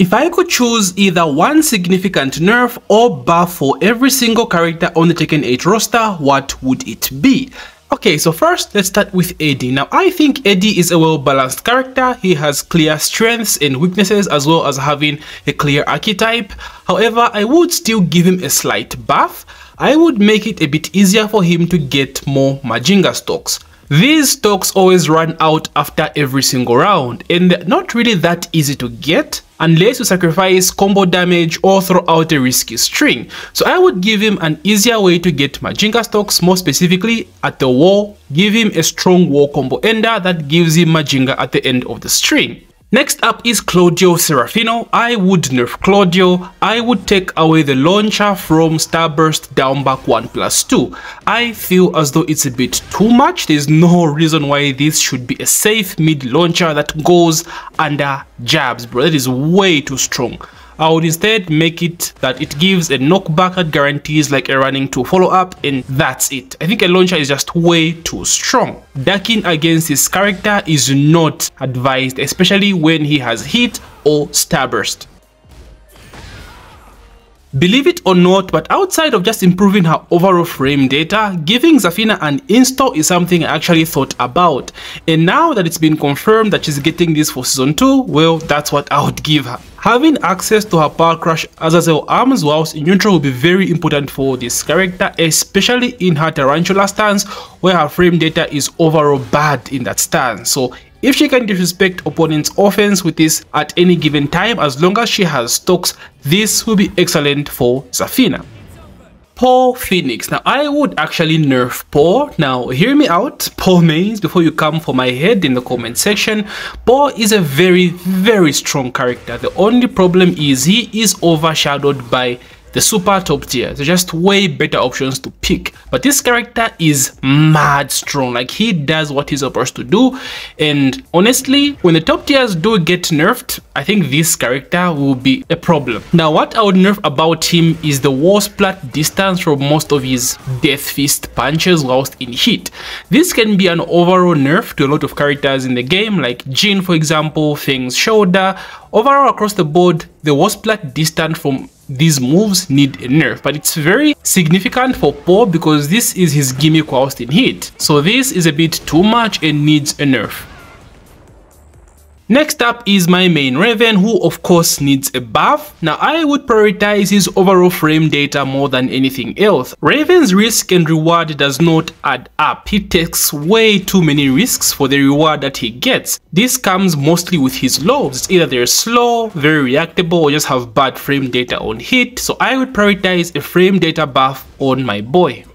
If I could choose either one significant nerf or buff for every single character on the Tekken 8 roster, what would it be? Okay, so first let's start with Eddy. Now I think Eddy is a well-balanced character. He has clear strengths and weaknesses as well as having a clear archetype. However, I would still give him a slight buff. I would make it a bit easier for him to get more Majinga stocks. These stocks always run out after every single round and they're not really that easy to get unless you sacrifice combo damage or throw out a risky string. So I would give him an easier way to get Majinga stocks, more specifically at the wall. Give him a strong wall combo ender that gives him Majinga at the end of the string. Next up is Claudio Serafino. I would nerf Claudio. I would take away the launcher from Starburst down back 1+2. I feel as though it's a bit too much. There's no reason why this should be a safe mid launcher that goes under jabs, bro. That is way too strong. I would instead make it that it gives a knockback that guarantees like a running 2 follow-up, and that's it. I think a launcher is just way too strong. Ducking against his character is not advised, especially when he has hit or starburst. Believe it or not, but outside of just improving her overall frame data, giving Zafina an install is something I actually thought about. And now that it's been confirmed that she's getting this for season 2, well, that's what I would give her. Having access to her Power Crush Azazel arms whilst in neutral will be very important for this character, especially in her Tarantula stance where her frame data is overall bad in that stance. So if she can disrespect opponent's offense with this at any given time, as long as she has stocks, this will be excellent for Zafina. Paul Phoenix. Now I would actually nerf Paul. Now hear me out, Paul mains, before you come for my head in the comment section. Paul is a very strong character. The only problem is he is overshadowed by the super top tier. They're just way better options to pick, but this character is mad strong. Like, he does what he's supposed to do, and honestly, when the top tiers do get nerfed, I think this character will be a problem. Now what I would nerf about him is the wall splat distance from most of his death fist punches whilst in heat. This can be an overall nerf to a lot of characters in the game, like Jin for example, Feng's shoulder. Overall across the board, the wall splat distance from these moves need a nerf, but it's very significant for Paul because this is his gimmick whilst in heat. So this is a bit too much and needs a nerf. Next up is my main Raven, who of course needs a buff. Now I would prioritize his overall frame data more than anything else. Raven's risk and reward does not add up. He takes way too many risks for the reward that he gets. This comes mostly with his lows. It's either they're slow, very reactable, or just have bad frame data on hit. So I would prioritize a frame data buff on my boy.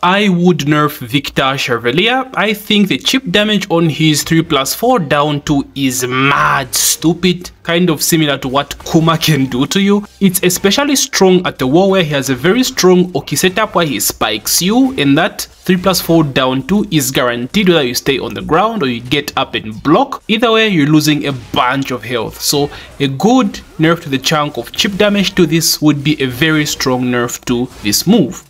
I would nerf Victor Chevalier. I think the chip damage on his 3+4 down 2 is mad stupid, kind of similar to what Kuma can do to you. It's especially strong at the wall where he has a very strong Oki setup where he spikes you, and that 3+4 down 2 is guaranteed whether you stay on the ground or you get up and block. Either way, you're losing a bunch of health. So a good nerf to the chunk of chip damage to this would be a very strong nerf to this move.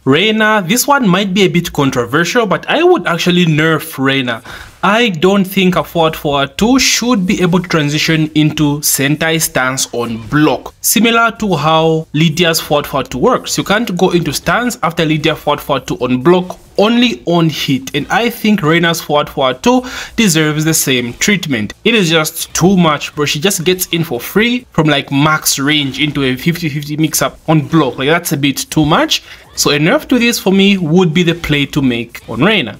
Reina, this one might be a bit controversial, but I would actually nerf Reina. I don't think a forward 2 should be able to transition into Sentai stance on block, similar to how Lidia's forward 2 works. You can't go into stance after Lidia forward 2 on block, only on hit, and I think Reina's forward 2 deserves the same treatment. It is just too much, bro. She just gets in for free from like max range into a 50-50 mix-up on block. Like, that's a bit too much. So a nerf to this for me would be the play to make on Reina.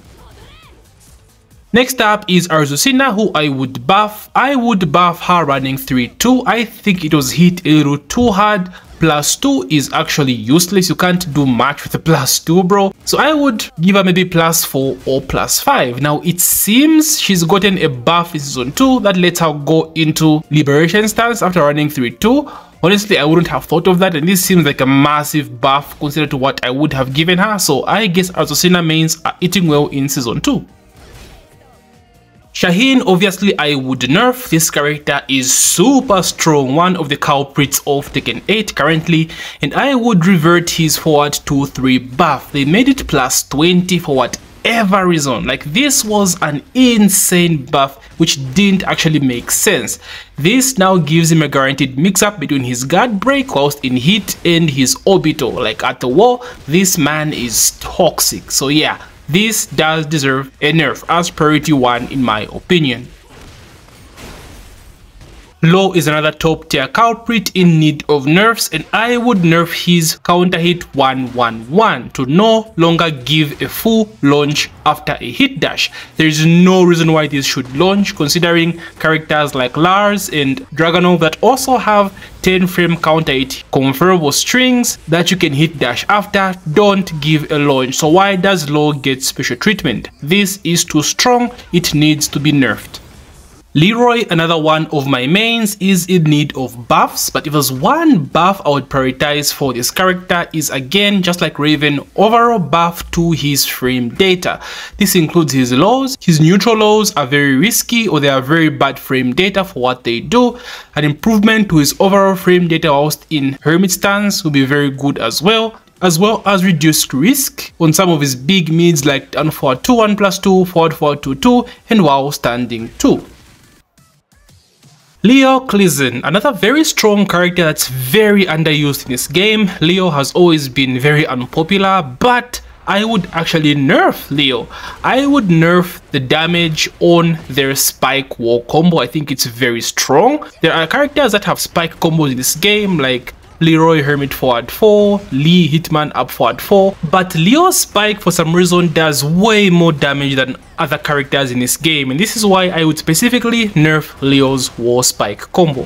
Next up is Azucena, who I would buff. I would buff her running 3-2. I think it was hit a little too hard. +2 is actually useless. You can't do much with a +2, bro. So I would give her maybe +4 or +5. Now it seems she's gotten a buff in season 2 that lets her go into liberation stance after running 3-2. Honestly, I wouldn't have thought of that, and this seems like a massive buff considered to what I would have given her. So I guess Azucena mains are eating well in season 2. Shaheen, obviously I would nerf. This character is super strong, one of the culprits of Tekken 8 currently, and I would revert his forward 2-3 buff. They made it +20 for what ever reason. Like, this was an insane buff which didn't actually make sense. This now gives him a guaranteed mix-up between his guard break whilst in hit and his orbital. Like, at the wall, this man is toxic. So yeah, this does deserve a nerf as priority 1 in my opinion. Law is another top tier culprit in need of nerfs, and I would nerf his counter hit 111 to no longer give a full launch after a hit dash. There is no reason why this should launch, considering characters like Lars and Dragunov that also have 10 frame counter hit convertible strings that you can hit dash after don't give a launch. So why does Law get special treatment? This is too strong, it needs to be nerfed. Leroy, another one of my mains, is in need of buffs, but if there's one buff I would prioritize for this character is, again, just like Raven, overall buff to his frame data. This includes his lows. His neutral lows are very risky, or they are very bad frame data for what they do. An improvement to his overall frame data whilst in hermit stance will be very good as well as reduced risk on some of his big mids like down forward 2 1+2, forward 2-2, and while standing 2. Leo Clizen, another very strong character that's very underused in this game. Leo has always been very unpopular, but I would actually nerf Leo. I would nerf the damage on their spike wall combo. I think it's very strong. There are characters that have spike combos in this game, like Leroy Hermit forward 4, Lee Hitman up forward 4, but Leo's spike for some reason does way more damage than other characters in this game, and this is why I would specifically nerf Leo's wall spike combo.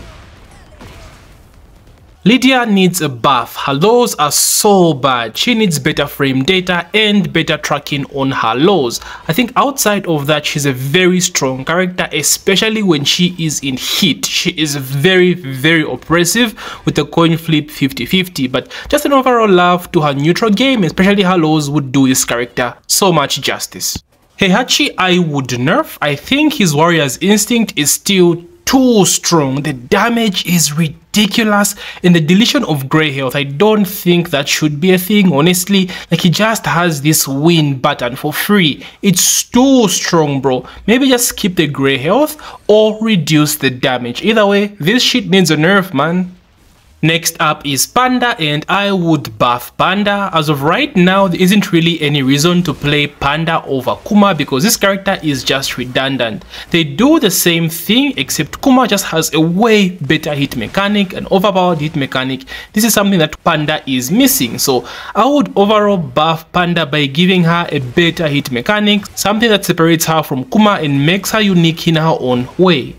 Lidia needs a buff. Her lows are so bad. She needs better frame data and better tracking on her lows. I think outside of that, she's a very strong character, especially when she is in hit. She is very, very oppressive with a coin flip 50-50, but just an overall love to her neutral game, especially her lows, would do this character so much justice. Heihachi I would nerf. I think his warrior's instinct is still too strong. The damage is ridiculous, and the deletion of grey health, I don't think that should be a thing, honestly. Like, he just has this win button for free. It's too strong, bro. Maybe just skip the grey health or reduce the damage. Either way, this shit needs a nerf, man. Next up is Panda, and I would buff Panda. As of right now, there isn't really any reason to play Panda over Kuma because this character is just redundant. They do the same thing, except Kuma just has a way better hit mechanic, an overpowered hit mechanic. This is something that Panda is missing, so I would overall buff Panda by giving her a better hit mechanic, something that separates her from Kuma and makes her unique in her own way.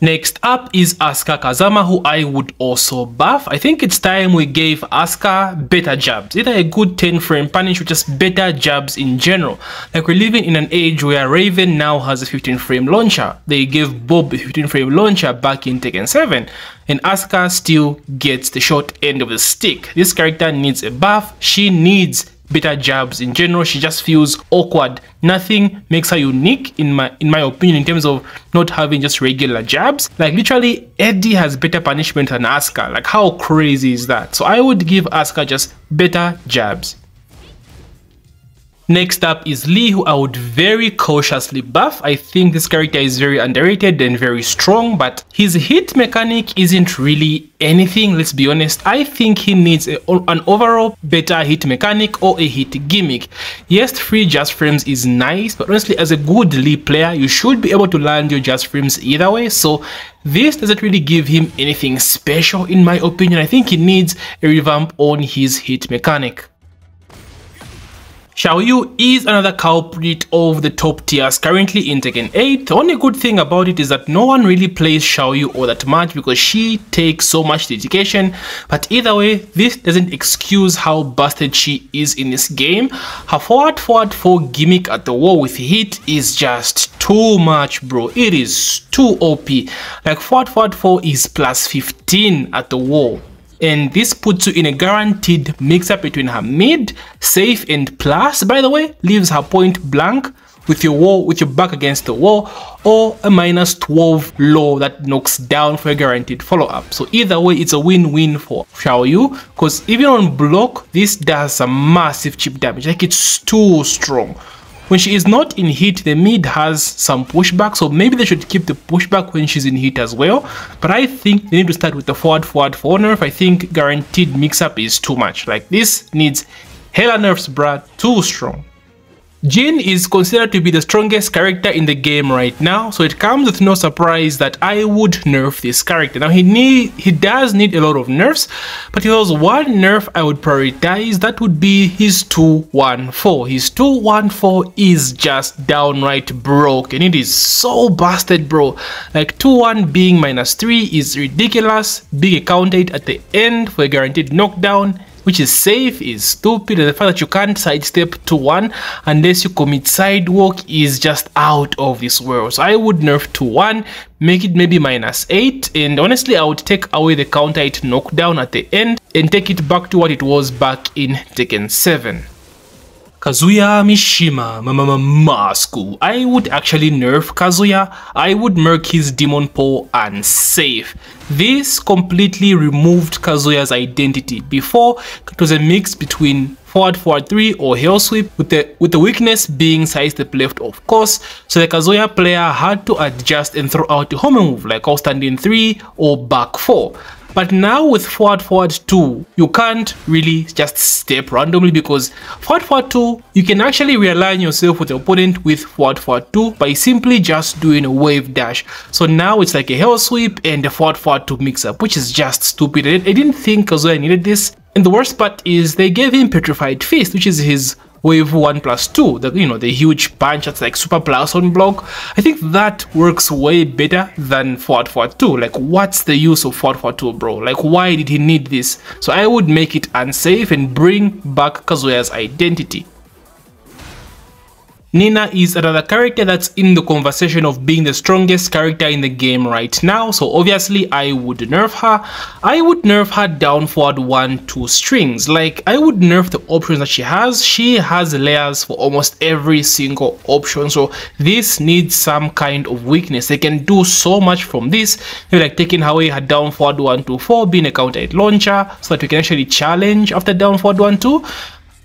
Next up is Asuka Kazama, who I would also buff. I think it's time we gave Asuka better jabs, either a good 10 frame punish or just better jabs in general. Like, we're living in an age where Raven now has a 15 frame launcher. They gave Bob a 15 frame launcher back in Tekken 7, and Asuka still gets the short end of the stick. This character needs a buff. She needs better jabs in general. She just feels awkward. Nothing makes her unique in my opinion in terms of not having just regular jabs. Like, literally Eddy has better punishment than Asuka. Like, how crazy is that? So I would give Asuka just better jabs. Next up is Lee, who I would very cautiously buff. I think this character is very underrated and very strong, but his hit mechanic isn't really anything, let's be honest. I think he needs an overall better hit mechanic or a hit gimmick. Yes, free just frames is nice, but honestly, as a good Lee player, you should be able to land your just frames either way, so this doesn't really give him anything special in my opinion. I think he needs a revamp on his hit mechanic. Xiaoyu is another culprit of the top tiers currently in Tekken 8. The only good thing about it is that no one really plays Xiaoyu all that much because she takes so much dedication, but either way, this doesn't excuse how busted she is in this game. Her forward 4 gimmick at the wall with hit is just too much, bro. It is too OP. Like, forward 4 is plus 15 at the wall, and this puts you in a guaranteed mix-up between her mid, safe, and plus, by the way, leaves her point blank with your back against the wall, or a minus 12 low that knocks down for a guaranteed follow-up. So either way, it's a win-win for Xiaoyu, because even on block, this does some massive chip damage. Like, it's too strong. when she is not in heat, the mid has some pushback, so maybe they should keep the pushback when she's in heat as well. But I think they need to start with the forward 4 nerf. I think guaranteed mix-up is too much. Like, this needs hella nerfs, bruh, too strong. Jin is considered to be the strongest character in the game right now, so it comes with no surprise that I would nerf this character. Now he does need a lot of nerfs, but if there was one nerf I would prioritize, that would be his 214. His 214 is just downright broken. It is so busted, bro. Like, 2-1 being -3 is ridiculous. Being a counter hit at the end for a guaranteed knockdown, which is safe, is stupid, and the fact that you can't sidestep 2-1 unless you commit sidewalk is just out of this world. So I would nerf 2-1, make it maybe -8, and honestly I would take away the counter hit knockdown at the end and take it back to what it was back in Tekken 7. Kazuya Mishima Masku. I would actually nerf Kazuya. I would merc his demon paw unsafe. This completely removed Kazuya's identity. Before, it was a mix between forward 3 or hell sweep, with the weakness being sidestep left, of course. So the Kazuya player had to adjust and throw out a home move like out standing 3 or back 4. But now with forward 2, you can't really just step randomly, because forward 2, you can actually realign yourself with the opponent with forward 2 by simply just doing a wave dash. So now it's like a hell sweep and a forward 2 mix up, which is just stupid. I didn't think Kazuya needed this. And the worst part is they gave him Petrified Fist, which is his wave 1+2, the huge punch that's like super plus on block. I think that works way better than forward 2. Like, what's the use of forward 2, bro? Like, why did he need this? So I would make it unsafe and bring back Kazuya's identity. Nina is another character that's in the conversation of being the strongest character in the game right now, so obviously I would nerf her. I would nerf her down forward 1-2 strings. Like, I would nerf the options that she has. She has layers for almost every single option, so this needs some kind of weakness. They can do so much from this, maybe like taking away her down forward 1-4, being a counter hit launcher, so that we can actually challenge after down forward 1-2.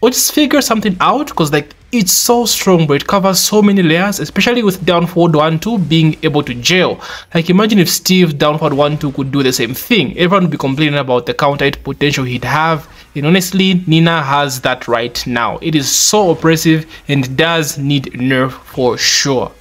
Or just figure something out, because like, it's so strong, but it covers so many layers, especially with down forward 1-2 being able to jail. Like, imagine if Steve down forward 1-2 could do the same thing. Everyone would be complaining about the counter hit potential he'd have, and honestly, Nina has that right now. It is so oppressive and does need nerf for sure.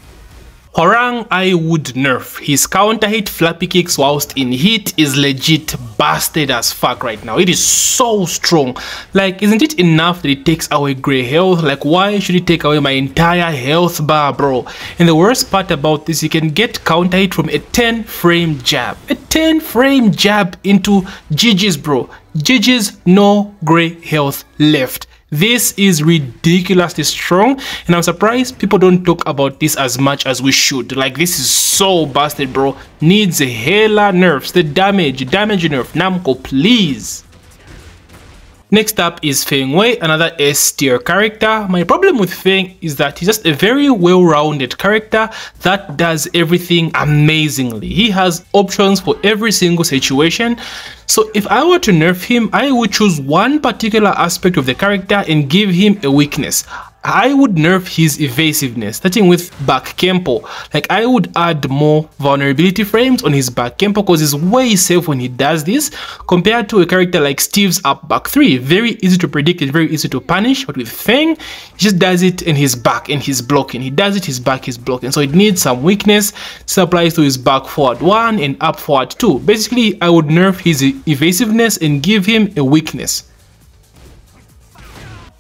Hwoarang, I would nerf. His counter hit flappy kicks whilst in heat is legit busted as fuck right now. It is so strong. Like, isn't it enough that it takes away grey health? Like, why should it take away my entire health bar, bro? And the worst part about this, you can get counter hit from a 10-frame jab. A 10-frame jab into GG's, bro. GG's, no grey health left. This is ridiculously strong, and I'm surprised people don't talk about this as much as we should. Like, this is so busted, bro. Needs a hella nerfs. The damage nerf. Namco, please. Next up is Feng, another S tier character. My problem with Feng is that he's just a very well-rounded character that does everything amazingly. He has options for every single situation. So if I were to nerf him, I would choose one particular aspect of the character and give him a weakness. I would nerf his evasiveness, starting with back kempo. Like, I would add more vulnerability frames on his back kempo, because he's way safe when he does this, compared to a character like Steve's up back 3. Very easy to predict and very easy to punish, but with Feng, he just does it in his back and he's blocking. He does it his back, he's blocking. So it needs some weakness. This applies to his back forward 1 and up forward 2. Basically, I would nerf his evasiveness and give him a weakness.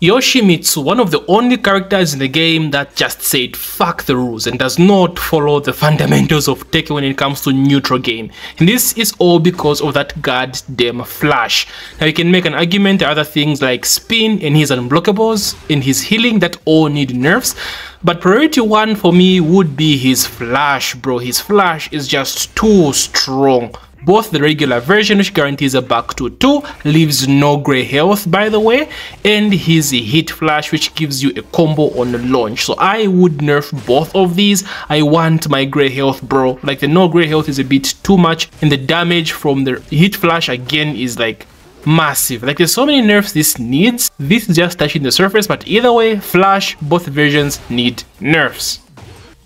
Yoshimitsu, one of the only characters in the game that just said fuck the rules and does not follow the fundamentals of Tekken when it comes to neutral game. And this is all because of that goddamn flash. Now you can make an argument to other things like spin and his unblockables and his healing that all need nerfs. But priority 1 for me would be his flash, bro. His flash is just too strong. Both the regular version, which guarantees a back to 2, leaves no grey health by the way, and his hit flash, which gives you a combo on the launch. So I would nerf both of these. I want my grey health, bro. Like, the no grey health is a bit too much, and the damage from the hit flash again is like massive. Like, there's so many nerfs this needs. This is just touching the surface, but either way, Flash, both versions need nerfs.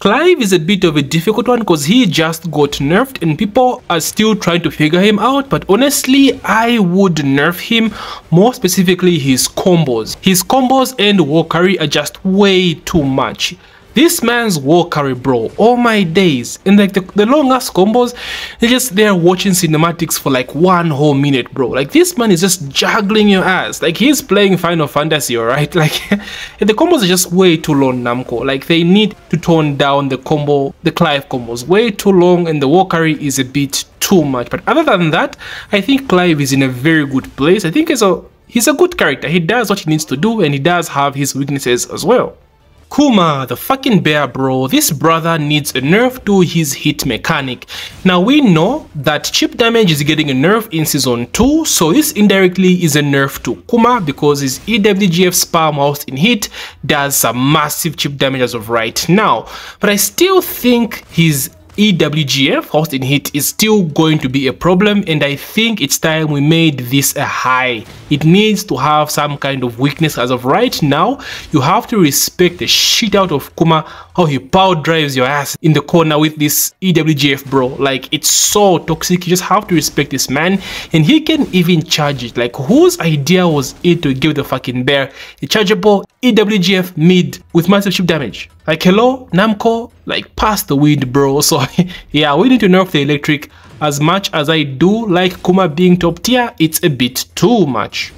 Clive is a bit of a difficult one because he just got nerfed and people are still trying to figure him out, but honestly I would nerf him, more specifically his combos. His combos and war carry are just way too much. This man's war carry, bro, oh my days. And like the long ass combos, they're just there watching cinematics for like 1 whole minute, bro. Like, this man is just juggling your ass. Like, he's playing Final Fantasy, alright? Like, the combos are just way too long, Namco. Like, they need to tone down the Clive combos. Way too long, and the war carry is a bit too much. But other than that, I think Clive is in a very good place. I think he's a good character. He does what he needs to do, and he does have his weaknesses as well. Kuma, the fucking bear, bro. This brother needs a nerf to his hit mechanic. Now, we know that chip damage is getting a nerf in season 2, so this indirectly is a nerf to Kuma because his EWGF spam whilst in hit does some massive chip damage as of right now. But I still think his EWGF whilst in hit is still going to be a problem, and I think it's time we made this a high. It needs to have some kind of weakness. As of right now, you have to respect the shit out of Kuma, how he power drives your ass in the corner with this EWGF, bro. Like, it's so toxic. You just have to respect this man, and he can even charge it. Like, whose idea was it to give the fucking bear a chargeable EWGF mid with massive chip damage? Like, hello, Namco, like, pass the weed, bro. So yeah, we need to nerf the electric. As much as I do like Kuma being top tier, it's a bit too much.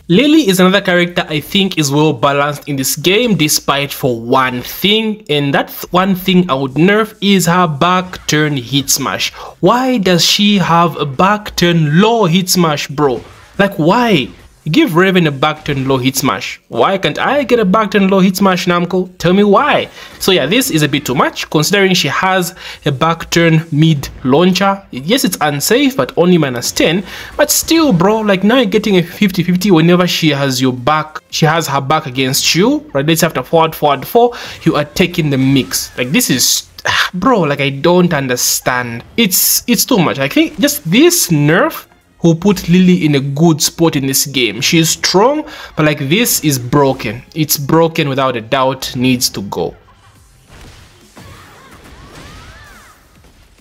Lili is another character I think is well balanced in this game, despite for one thing, and that one thing I would nerf is her back turn hit smash. Why does she have a back turn low hit smash, bro? Like, why? Give Raven a back turn low hit smash. Why can't I get a back turn low hit smash, Namco? Tell me why. So yeah, this is a bit too much considering she has a back turn mid launcher. Yes, it's unsafe, but only -10. But still, bro, like, now you're getting a 50-50 whenever she has your back. She has her back against you, right? Let's after forward 4, you are taking the mix. Like, this is, bro, like, I don't understand. It's too much. I think just this nerf who put Lili in a good spot in this game. She is strong, but like, this is broken. It's broken without a doubt, needs to go.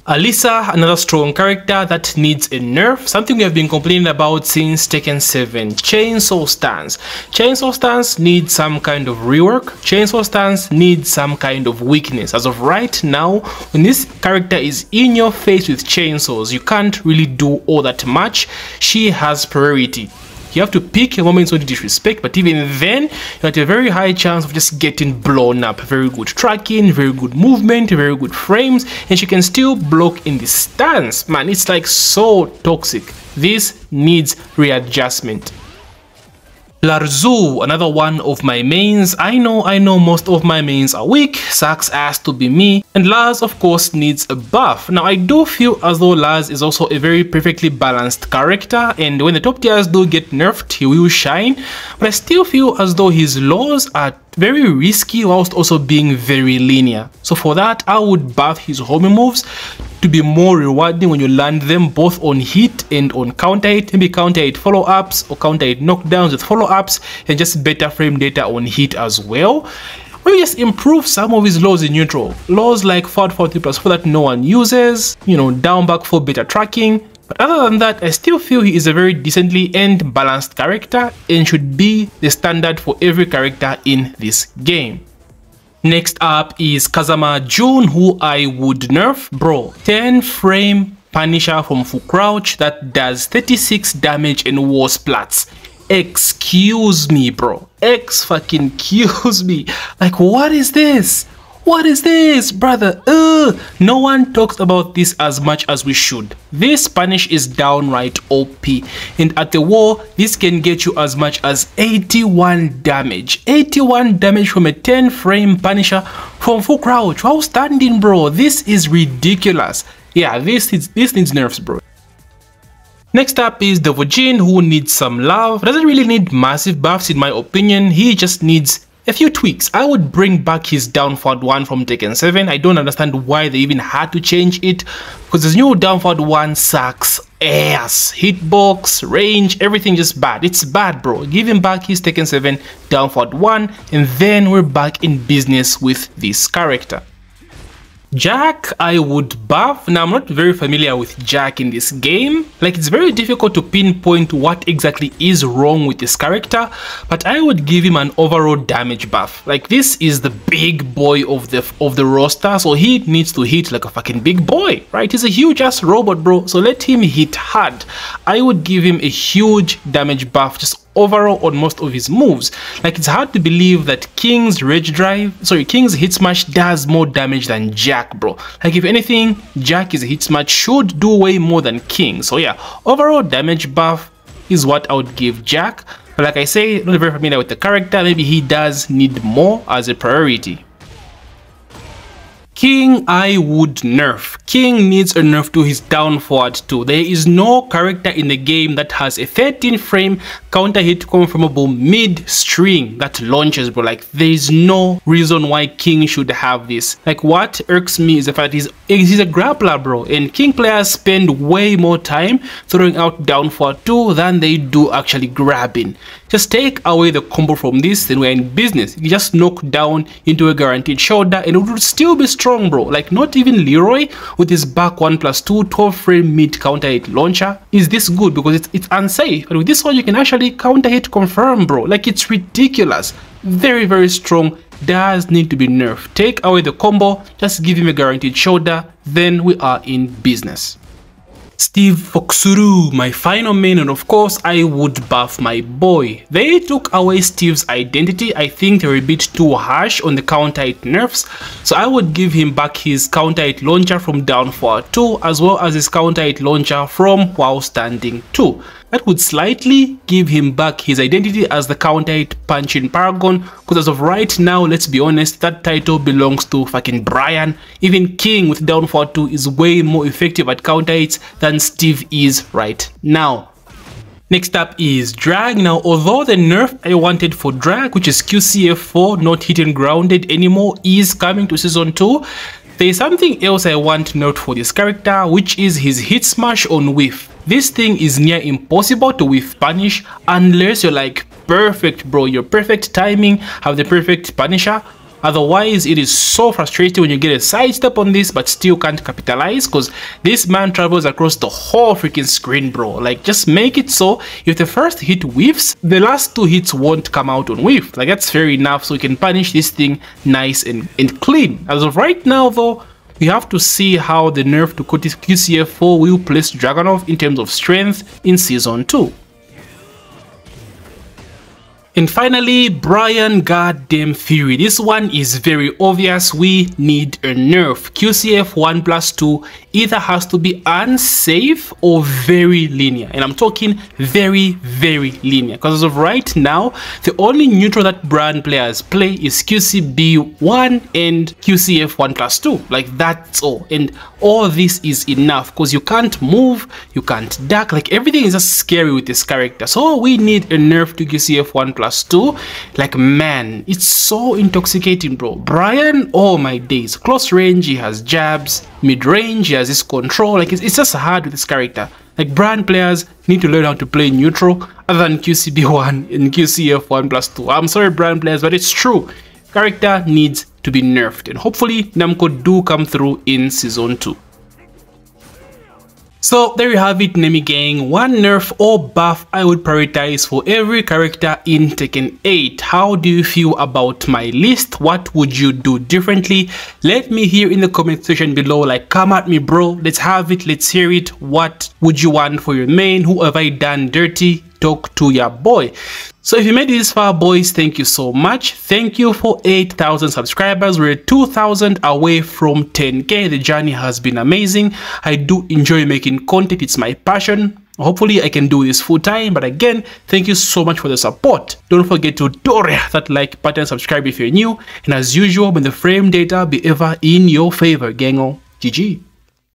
Alisa, another strong character that needs a nerf, something we have been complaining about since Tekken 7. Chainsaw stance. Chainsaw stance needs some kind of rework. Chainsaw stance needs some kind of weakness. As of right now, when this character is in your face with chainsaws, you can't really do all that much. She has priority. You have to pick your moments when to disrespect, but even then, you're at a very high chance of just getting blown up. Very good tracking, very good movement, very good frames, and she can still block in the stance. Man, it's like so toxic. This needs readjustment. Lars, another one of my mains. I know most of my mains are weak, sucks ass to be me, and Lars of course needs a buff. Now, I do feel as though Lars is also a very perfectly balanced character, and when the top tiers do get nerfed, he will shine, but I still feel as though his laws are very risky whilst also being very linear. So for that, I would buff his homing moves to be more rewarding when you land them both on hit and on counter hit. Maybe counter hit follow-ups or counter hit knockdowns with follow-ups, and just better frame data on hit as well. Maybe just improve some of his laws in neutral. Laws like forward 3+4 that no one uses, you know, down back 4 better tracking. But other than that, I still feel he is a very decently and balanced character and should be the standard for every character in this game. Next up is Kazama Jun, who I would nerf. Bro, 10 frame Punisher from full crouch that does 36 damage and war splats. Excuse me, bro. Excuse me. Like, what is this? What is this, brother? No one talks about this as much as we should. This punish is downright OP, and at the war, this can get you as much as 81 damage. 81 damage from a 10 frame punisher from full crouch. Outstanding, bro. This is ridiculous. Yeah, this needs nerfs, bro. Next up is the Vojin, who needs some love. Doesn't really need massive buffs in my opinion. He just needs A few tweaks. I would bring back his down forward 1 from Tekken 7. I don't understand why they even had to change it, because his new down forward 1 sucks ass. Hitbox, range, everything just bad. It's bad, bro. Give him back his Tekken 7 down forward 1, and then we're back in business with this character. Jack, I would buff. Now, I'm not very familiar with Jack in this game. Like, it's very difficult to pinpoint what exactly is wrong with this character, but I would give him an overall damage buff. Like, this is the big boy of the roster, so he needs to hit like a fucking big boy, right? He's a huge ass robot, bro, so let him hit hard. I would give him a huge damage buff just overall on most of his moves. Like, it's hard to believe that King's hit smash does more damage than Jack, bro. Like, if anything, Jack's hit smash should do way more than King. So yeah, overall damage buff is what I would give Jack, but like I say, not very familiar with the character. Maybe he does need more as a priority. King, I would nerf. King needs a nerf to his down forward too. There is no character in the game that has a 13 frame counter hit confirmable mid string that launches, bro. Like, there is no reason why King should have this. Like, what irks me is the fact he's a grappler, bro, and King players spend way more time throwing out down forward 2 than they do actually grabbing. Just take away the combo from this, then we're in business. You just knock down into a guaranteed shoulder and it would still be strong, bro. Like, not even Leroy with his back 1+2 12 frame mid counter hit launcher is this good, because it's unsafe. But with this one, you can actually counter hit confirm, bro. Like, it's ridiculous. Very, very strong. Does need to be nerfed. Take away the combo, just give him a guaranteed shoulder, then we are in business. Steve Foxuru, my final main, and of course I would buff my boy. They took away Steve's identity. I think they were a bit too harsh on the counter hit nerfs, so I would give him back his counter hit launcher from down forward 2, as well as his counter hit launcher from while standing 2. That would slightly give him back his identity as the counter hit punching paragon, because as of right now, let's be honest, that title belongs to fucking Bryan. Even King with down forward 2 is way more effective at counter hits than Steve is right now. Next up is Drag. Now, although the nerf I wanted for Drag, which is QCF4, not hit and grounded anymore, is coming to season 2, there is something else I want to note for this character, which is his hit smash on whiff. This thing is near impossible to whiff punish unless you're like perfect, bro. Your perfect timing, have the perfect punisher. Otherwise, it is so frustrating when you get a sidestep on this but still can't capitalize, because this man travels across the whole freaking screen, bro. Like, just make it so if the first hit whiffs, the last 2 hits won't come out on whiff. Like, that's fair enough, so you can punish this thing nice and clean. As of right now, though, we have to see how the nerf to QCF4 will place Dragunov in terms of strength in season 2. And finally, Bryan goddamn Fury. This one is very obvious. We need a nerf. QCF 1+2 either has to be unsafe or very linear. And I'm talking very, very linear. Because as of right now, the only neutral that Bryan players play is QCB1 and QCF 1+2. Like, that's all. And all this is enough, because you can't move, you can't duck. Like, everything is just scary with this character. So we need a nerf to QCF 1+2. Like, man, it's so intoxicating, bro. Bryan, oh my days. Close range, he has jabs. Mid range, he has this control. Like, it's just hard with this character. Like, Bryan players need to learn how to play neutral other than QCB1 and QCF 1+2. I'm sorry, Bryan players, but it's true. Character needs to be nerfed, and hopefully Namco do come through in season 2. So there you have it, Nemi gang. One nerf or buff I would prioritize for every character in Tekken 8. How do you feel about my list? What would you do differently? Let me hear in the comment section below. Like, come at me, bro. Let's have it. Let's hear it. What would you want for your main? Who have I done dirty? Talk to your boy. So if you made it this far, boys, thank you so much. Thank you for 8,000 subscribers. We're 2,000 away from 10k. The journey has been amazing. I do enjoy making content. It's my passion. Hopefully I can do this full time, but again, thank you so much for the support. Don't forget to dore that like button, subscribe if you're new, and as usual, may the frame data be ever in your favor, gango. GG.